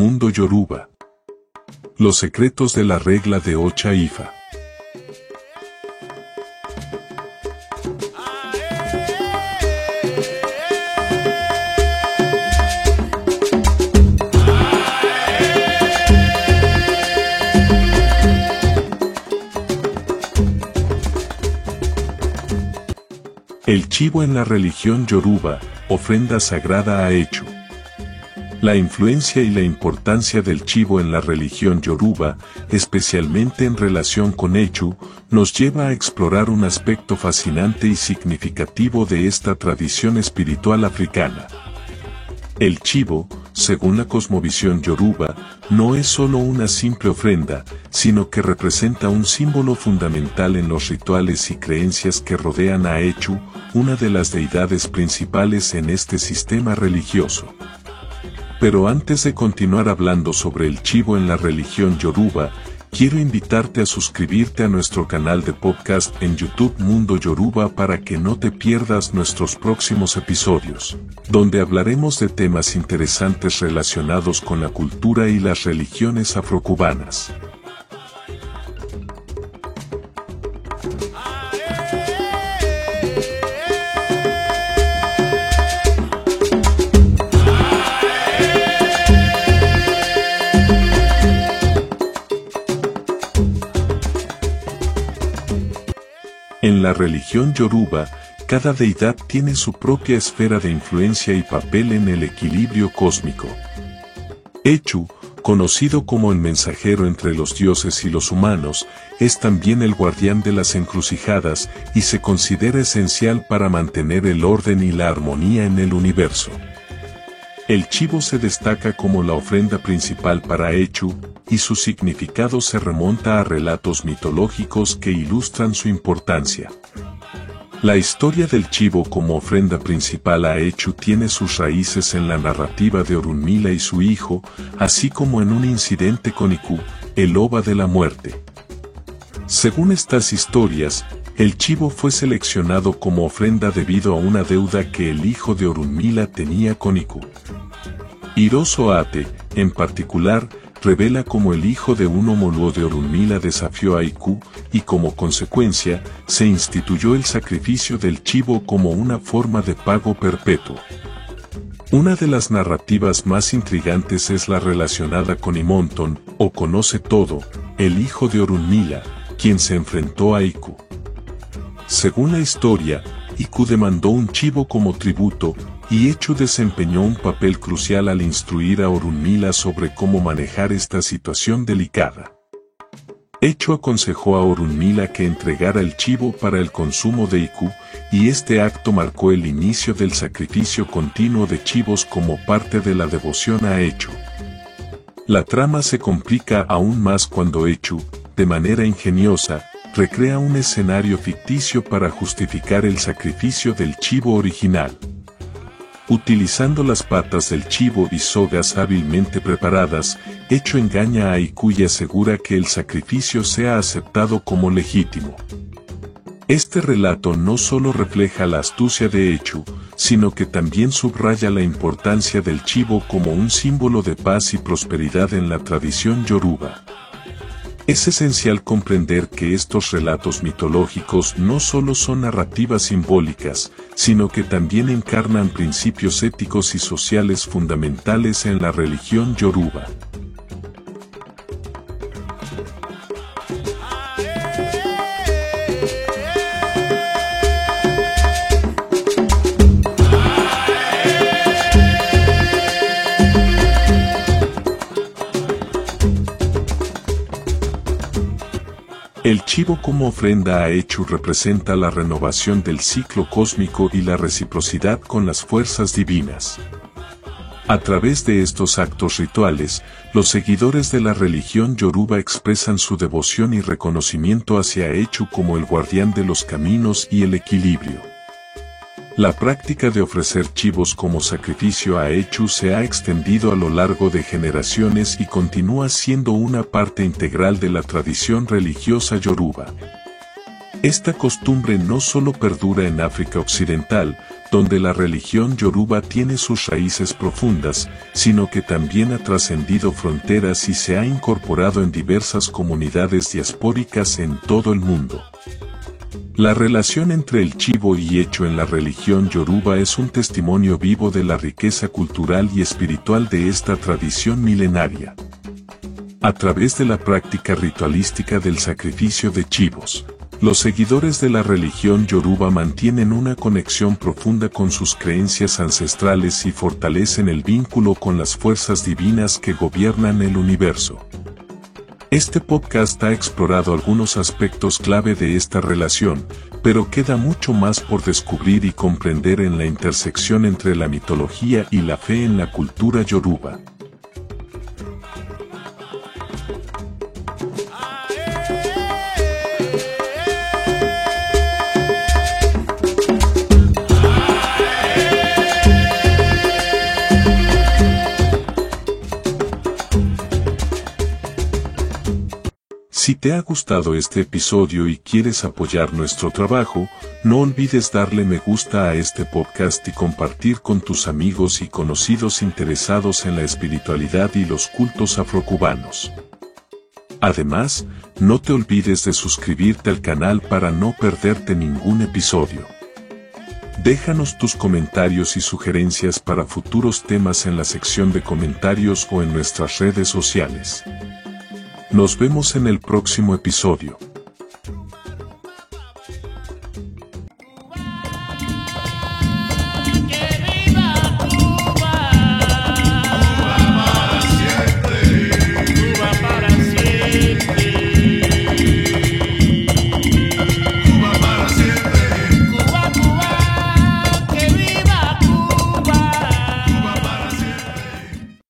Mundo Yoruba. Los secretos de la regla de Ocha Ifa. El chivo en la religión yoruba, ofrenda sagrada a Echu. La influencia y la importancia del chivo en la religión yoruba, especialmente en relación con Echu, nos lleva a explorar un aspecto fascinante y significativo de esta tradición espiritual africana. El chivo, según la cosmovisión yoruba, no es solo una simple ofrenda, sino que representa un símbolo fundamental en los rituales y creencias que rodean a Echu, una de las deidades principales en este sistema religioso. Pero antes de continuar hablando sobre el chivo en la religión yoruba, quiero invitarte a suscribirte a nuestro canal de podcast en YouTube Mundo Yoruba para que no te pierdas nuestros próximos episodios, donde hablaremos de temas interesantes relacionados con la cultura y las religiones afrocubanas. En la religión yoruba, cada deidad tiene su propia esfera de influencia y papel en el equilibrio cósmico. Echu, conocido como el mensajero entre los dioses y los humanos, es también el guardián de las encrucijadas y se considera esencial para mantener el orden y la armonía en el universo. El chivo se destaca como la ofrenda principal para Echu, y su significado se remonta a relatos mitológicos que ilustran su importancia. La historia del chivo como ofrenda principal a Echu tiene sus raíces en la narrativa de Orunmila y su hijo, así como en un incidente con Iku, el loba de la muerte. Según estas historias, el chivo fue seleccionado como ofrenda debido a una deuda que el hijo de Orunmila tenía con Iku. Iroso Ate, en particular, revela cómo el hijo de un homoluo de Orunmila desafió a Iku, y como consecuencia, se instituyó el sacrificio del chivo como una forma de pago perpetuo. Una de las narrativas más intrigantes es la relacionada con Imonton, o Conoce Todo, el hijo de Orunmila, quien se enfrentó a Iku. Según la historia, Iku demandó un chivo como tributo, y Echu desempeñó un papel crucial al instruir a Orunmila sobre cómo manejar esta situación delicada. Echu aconsejó a Orunmila que entregara el chivo para el consumo de Iku, y este acto marcó el inicio del sacrificio continuo de chivos como parte de la devoción a Echu. La trama se complica aún más cuando Echu, de manera ingeniosa, recrea un escenario ficticio para justificar el sacrificio del chivo original. Utilizando las patas del chivo y sogas hábilmente preparadas, Echu engaña a Iku y asegura que el sacrificio sea aceptado como legítimo. Este relato no solo refleja la astucia de Echu, sino que también subraya la importancia del chivo como un símbolo de paz y prosperidad en la tradición yoruba. Es esencial comprender que estos relatos mitológicos no solo son narrativas simbólicas, sino que también encarnan principios éticos y sociales fundamentales en la religión yoruba. El chivo como ofrenda a Echu representa la renovación del ciclo cósmico y la reciprocidad con las fuerzas divinas. A través de estos actos rituales, los seguidores de la religión yoruba expresan su devoción y reconocimiento hacia Echu como el guardián de los caminos y el equilibrio. La práctica de ofrecer chivos como sacrificio a Echu se ha extendido a lo largo de generaciones y continúa siendo una parte integral de la tradición religiosa yoruba. Esta costumbre no solo perdura en África Occidental, donde la religión yoruba tiene sus raíces profundas, sino que también ha trascendido fronteras y se ha incorporado en diversas comunidades diaspóricas en todo el mundo. La relación entre el chivo y hecho en la religión yoruba es un testimonio vivo de la riqueza cultural y espiritual de esta tradición milenaria. A través de la práctica ritualística del sacrificio de chivos, los seguidores de la religión yoruba mantienen una conexión profunda con sus creencias ancestrales y fortalecen el vínculo con las fuerzas divinas que gobiernan el universo. Este podcast ha explorado algunos aspectos clave de esta relación, pero queda mucho más por descubrir y comprender en la intersección entre la mitología y la fe en la cultura yoruba. Si te ha gustado este episodio y quieres apoyar nuestro trabajo, no olvides darle me gusta a este podcast y compartir con tus amigos y conocidos interesados en la espiritualidad y los cultos afrocubanos. Además, no te olvides de suscribirte al canal para no perderte ningún episodio. Déjanos tus comentarios y sugerencias para futuros temas en la sección de comentarios o en nuestras redes sociales. Nos vemos en el próximo episodio.